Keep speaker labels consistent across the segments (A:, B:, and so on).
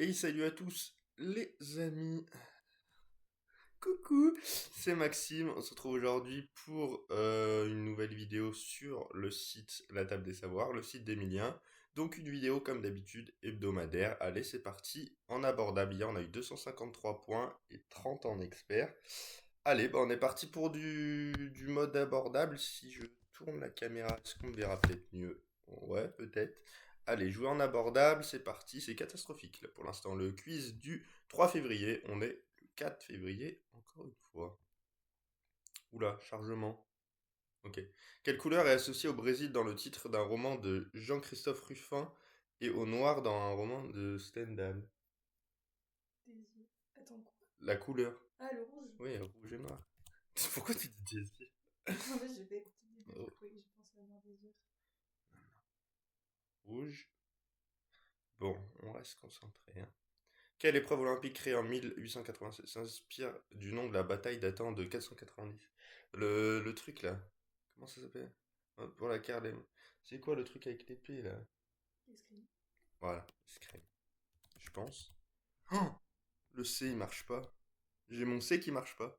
A: Et salut à tous les amis. Coucou, c'est Maxime. On se retrouve aujourd'hui pour une nouvelle vidéo sur le site La Table des Savoirs, le site d'Emilien. Donc une vidéo comme d'habitude hebdomadaire. Allez, c'est parti. En abordable, hier on a eu 253 points et 30 en expert. Allez, bah, on est parti pour du mode abordable. Si je tourne la caméra, est-ce qu'on me verra peut-être mieux? Ouais, peut-être. Allez, jouer en abordable, c'est parti. C'est catastrophique là pour l'instant. Le quiz du 3 février. On est le 4 février, encore une fois. Oula, chargement. Ok. Quelle couleur est associée au Brésil dans le titre d'un roman de Jean-Christophe Ruffin et au noir dans un roman de Stendhal?
B: Des yeux. Attends, quoi?
A: La couleur.
B: Ah, le rouge.
A: Oui, rouge et noir. Pourquoi tu dis des yeux?
B: En fait, j'ai pas écouté le début, du
A: Oh,
B: coup, et j'ai pensé à avoir des yeux.
A: rouge. Bon, on reste concentré, hein. Quelle épreuve olympique créée en 1887 s'inspire du nom de la bataille datant de 490? Le truc là, comment ça s'appelle? Pour la Carlem. C'est quoi le truc avec l'épée là?
B: Escrime.
A: Voilà, escrime, je pense. Oh, le C il marche pas. J'ai mon C qui marche pas.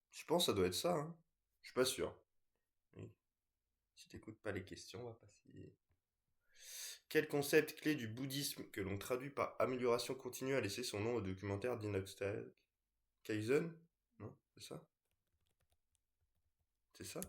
A: Je pense que ça doit être ça, hein. Je suis pas sûr. Oui. Si t'écoutes pas les questions, on va passer. Quel concept clé du bouddhisme que l'on traduit par amélioration continue a laissé son nom au documentaire d'Inox Kaizen? Non, c'est ça? C'est ça?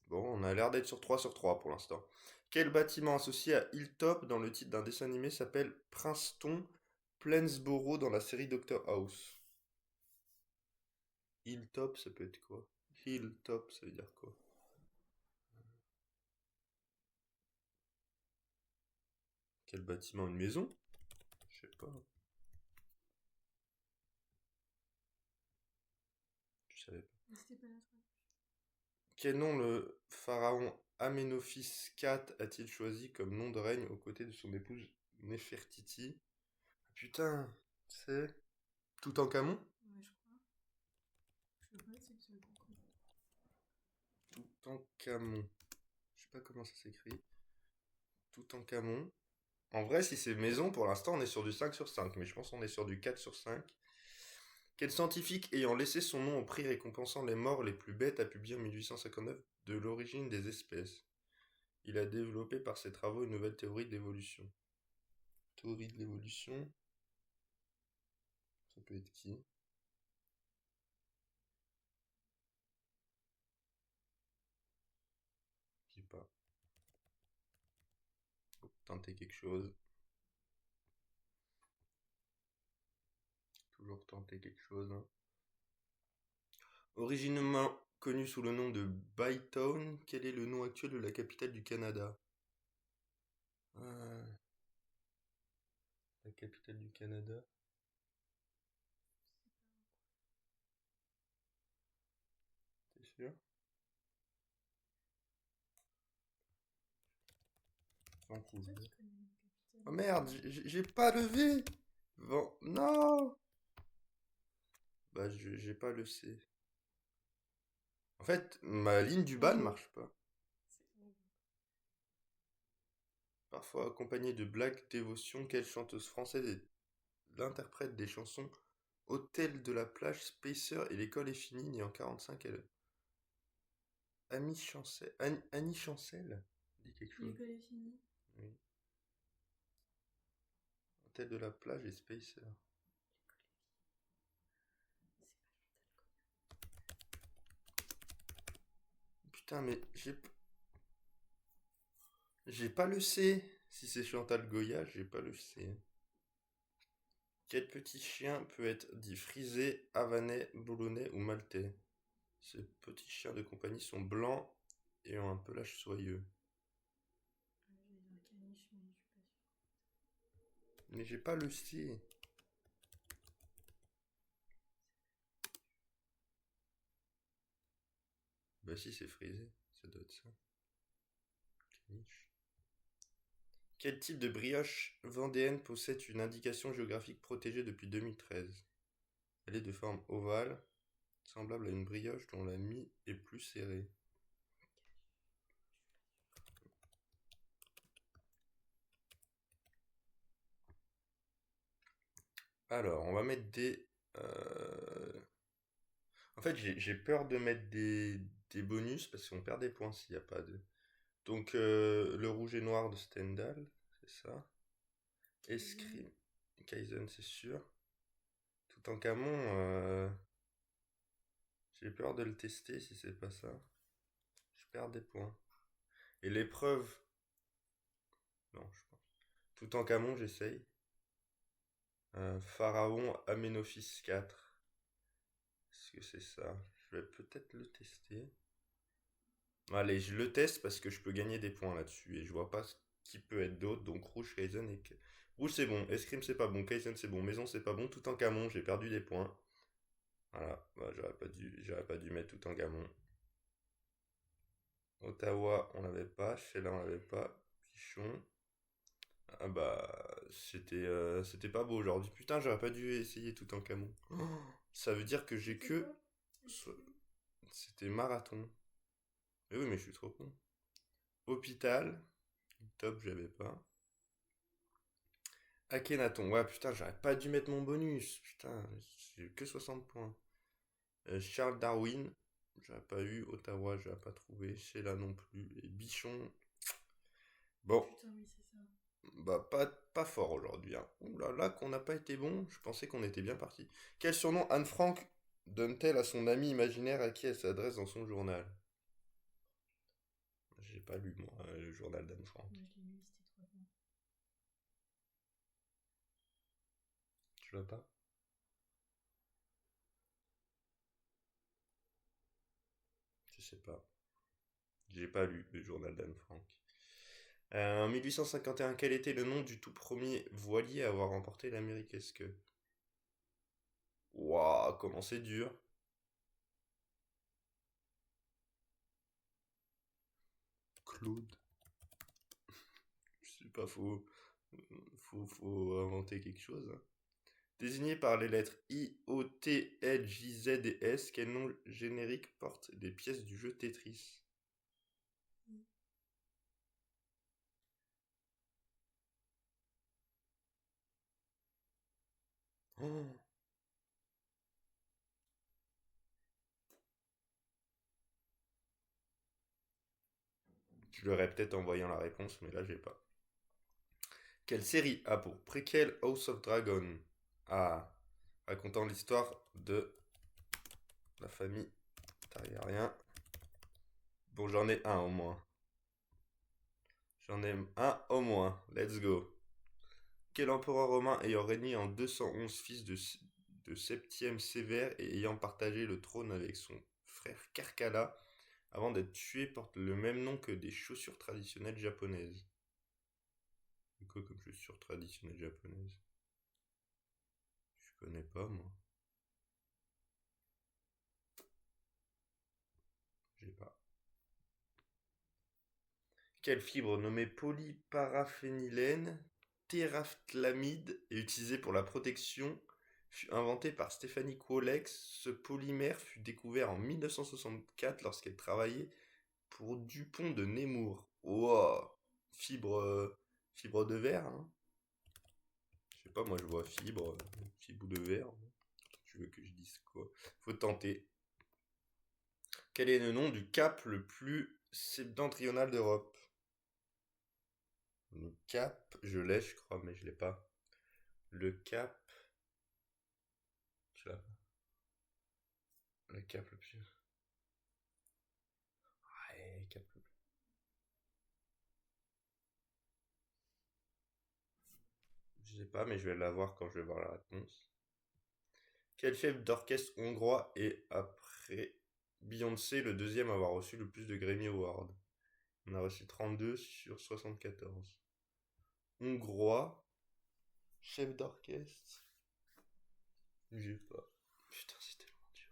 A: Bon, on a l'air d'être sur 3 sur 3 pour l'instant. Quel bâtiment associé à Hilltop dans le titre d'un dessin animé s'appelle Princeton Plainsboro dans la série Doctor House? Hilltop, ça peut être quoi? Hilltop, ça veut dire quoi? Quel bâtiment? Une maison? Je sais pas. Je savais pas.
B: Mais c'était pas notre.
A: Quel nom le pharaon Aménophis IV a-t-il choisi comme nom de règne aux côtés de son épouse Néfertiti? Putain, c'est Toutankhamon?
B: Ouais, je crois. Je sais pas, c'est le concours.
A: Toutankhamon. Je sais pas comment ça s'écrit. Toutankhamon. En vrai, si c'est maison, pour l'instant, on est sur du 5 sur 5, mais je pense qu'on est sur du 4 sur 5. Quel scientifique ayant laissé son nom au prix récompensant les morts les plus bêtes a publié en 1859 De l'origine des espèces? Il a développé par ses travaux une nouvelle théorie de l'évolution. Théorie de l'évolution, ça peut être qui? Je sais pas. Faut tenter quelque chose. Toujours tenter quelque chose, hein. Originellement connu sous le nom de Bytown, quel est le nom actuel de la capitale du Canada? Ah, la capitale du Canada, t'es sûr?
B: C'est toi
A: Vancouver.
B: qui connais la capitale
A: Oh
B: du
A: merde,
B: Canada.
A: j'ai pas levé! Non! Bah, j'ai pas le C. En fait, ma ligne du bas ne
B: Oh,
A: marche pas.
B: c'est bon.
A: Parfois accompagnée de blagues dévotion, quelle chanteuse française est l'interprète des chansons Hôtel de la plage, Spacer et l'école est finie, née en 45, elle. Annie Chancel. Annie Chancel? Dit quelque chose.
B: L'école est finie.
A: Oui. Hôtel de la plage et Spacer. Putain, mais j'ai pas le C. Si c'est Chantal Goya, j'ai pas le C. Quel petit chien peut être dit frisé, havanais, boulonnais ou maltais? Ces petits chiens de compagnie sont blancs et ont un pelage soyeux.
B: J'allais dire caniche, mais je suis pas sûre.
A: Mais j'ai pas le C. Bah si, c'est frisé. Ça doit être ça. Caniche. Quel type de brioche vendéenne possède une indication géographique protégée depuis 2013? Elle est de forme ovale, semblable à une brioche dont la mie est plus serrée. Alors, on va mettre des... euh, En fait, j'ai peur de mettre des bonus parce qu'on perd des points s'il n'y a pas de... Donc, le rouge et noir de Stendhal, c'est ça.
B: Kaizen.
A: Escrime, Kaizen, c'est sûr. Toutankhamon, j'ai peur de le tester si c'est pas ça. Je perds des points. Et l'épreuve, non, je pense. Toutankhamon, j'essaye. Pharaon Aménophis 4. Est-ce que c'est ça? Je vais peut-être le tester. Allez, je le teste parce que je peux gagner des points là-dessus et je vois pas ce qui peut être d'autre. Donc rouge, Kaizen et... Rouge c'est bon, escrime c'est pas bon, Kaizen c'est bon, maison c'est pas bon, tout en camon, j'ai perdu des points. Voilà, bah, j'aurais pas dû mettre tout en gamon. Ottawa, on l'avait pas, Sheila, on l'avait pas, Pichon. Ah bah, c'était pas beau aujourd'hui. Putain, j'aurais pas dû essayer tout en camon. Ça veut dire que j'ai
B: C'était
A: que...
B: quoi? Escrime.
A: C'était marathon. Mais oui, mais je suis trop con. Hôpital, top, j'avais pas. Akhenaton, ouais, putain, j'aurais pas dû mettre mon bonus. Putain, j'ai eu que 60 points. Charles Darwin, j'aurais pas eu. Ottawa, j'aurais pas trouvé. Sheila non plus. Et Bichon, bon,
B: Putain, oui, c'est ça.
A: bah pas fort aujourd'hui. Hein. Ouh là là, qu'on n'a pas été bon. Je pensais qu'on était bien parti. Quel surnom Anne Frank donne-t-elle à son ami imaginaire à qui elle s'adresse dans son journal? J'ai pas lu, moi, le journal d'Anne Frank.
B: Moi, je l'ai lu, c'était trop bien.
A: Tu l'as pas? Je sais pas. J'ai pas lu le journal d'Anne Frank. En 1851, quel était le nom du tout premier voilier à avoir remporté l'Amérique? Est-ce que... Waouh, comment c'est dur. Claude. Je sais pas, faut inventer quelque chose. Hein. Désigné par les lettres I, O, T, L, J, Z et S, quel nom générique porte des pièces du jeu Tetris? Oh, je l'aurais peut-être en voyant la réponse, mais là j'ai pas. Quelle série a pour préquel House of Dragon? Ah, racontant l'histoire de la famille Targaryen. Bon, j'en ai un au moins. J'en ai un au moins. Let's go. Quel empereur romain ayant régné en 211, fils de Septième Sévère et ayant partagé le trône avec son frère Carcalla, avant d'être tué, porte le même nom que des chaussures traditionnelles japonaises? C'est quoi comme chaussures traditionnelles japonaises? Je connais pas, moi. J'ai pas. Quelle fibre nommée polyparaphénylène, téraphtalamide est utilisée pour la protection fut inventée par Stephanie Kwolek. Ce polymère fut découvert en 1964 lorsqu'elle travaillait pour Dupont de Nemours. Wow. Fibre, fibre de verre, hein. Je sais pas, moi je vois fibre, fibre de verre. Tu veux que je dise quoi? Faut tenter. Quel est le nom du cap le plus septentrional d'Europe? Le cap, je l'ai, je crois, mais je l'ai pas. Le cap, tu l'as pas. Le cap le plus. Ouais, cap le plus. Je sais pas, mais je vais l'avoir quand je vais voir la réponse. Quel chef d'orchestre hongrois est, après Beyoncé, le deuxième à avoir reçu le plus de Grammy Awards? On a reçu 32 sur 74. Hongrois, chef d'orchestre. J'ai pas. Putain, c'est tellement dur.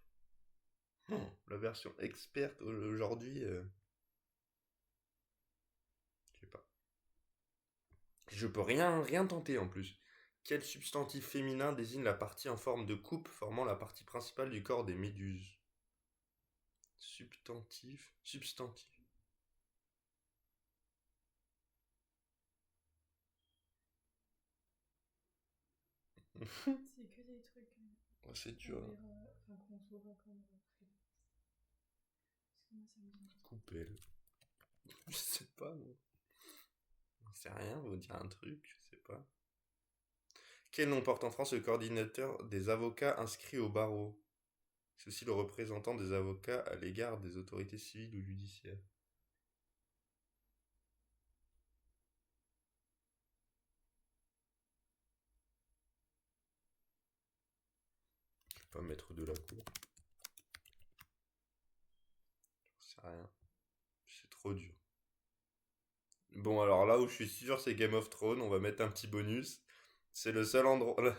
A: Oh, la version experte aujourd'hui, je sais pas. Je peux rien tenter en plus. Quel substantif féminin désigne la partie en forme de coupe formant la partie principale du corps des méduses? Substantif.
B: C'est que des trucs
A: Ouais, c'est
B: qu'on
A: dur, hein.
B: verra, enfin qu'on saura quand on va faire. Parce que moi, ça me dit un truc.
A: Coupelle. Je sais pas, moi. J'en sais rien, vous dire un truc, je sais pas. Quel nom porte en France le coordinateur des avocats inscrits au barreau? C'est aussi le représentant des avocats à l'égard des autorités civiles ou judiciaires. Je sais pas, maître de la cour. J'en sais rien. C'est trop dur. Bon, alors là où je suis sûr, c'est Game of Thrones. On va mettre un petit bonus. C'est le seul endroit.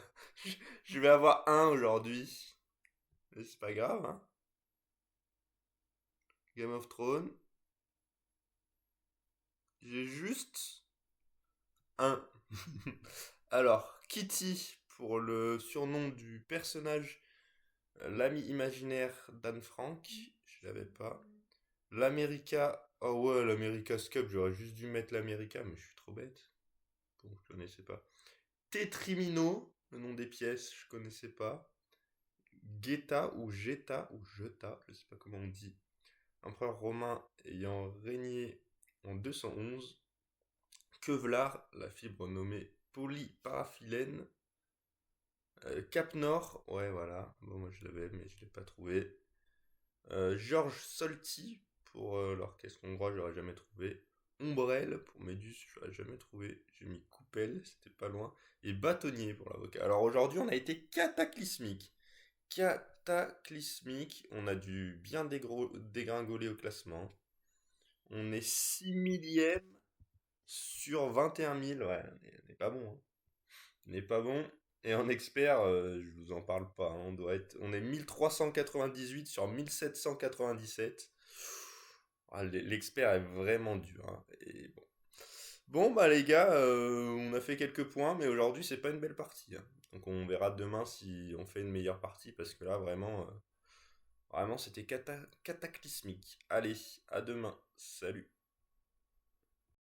A: Je vais avoir un aujourd'hui. Mais c'est pas grave, hein. Game of Thrones. J'ai juste un. Alors, Kitty, pour le surnom du personnage, l'ami imaginaire d'Anne Frank. Je l'avais pas. L'America. Oh ouais, l'America's Cup. J'aurais juste dû mettre l'America, mais je suis trop bête. Bon, je connaissais pas. Tetrimino, le nom des pièces, je connaissais pas. Geta ou Geta ou Jeta, je sais pas comment on dit. Empereur romain ayant régné en 211. Kevlar, la fibre nommée polyparaphylène. Cap Nord, ouais voilà, bon moi je l'avais mais je l'ai pas trouvé. Georges Solti pour l'orchestre hongrois, j'aurais jamais trouvé. Ombrelle pour Méduse, j'aurais jamais trouvé. J'ai mis Coupelle, c'était pas loin. Et Bâtonnier pour l'avocat. Alors aujourd'hui, on a été cataclysmique. Cataclysmique. On a dû bien dégringoler au classement. On est 6 millième sur 21 000. Ouais, on n'est pas bon, hein. On n'est pas bon. Et en expert, je vous en parle pas, hein. On est 1398 sur 1797. Ah, l'expert est vraiment dur, hein. Et bon. Bon, bah les gars, on a fait quelques points, mais aujourd'hui c'est pas une belle partie, hein. Donc on verra demain si on fait une meilleure partie, parce que là vraiment, vraiment c'était cataclysmique. Allez, à demain. Salut.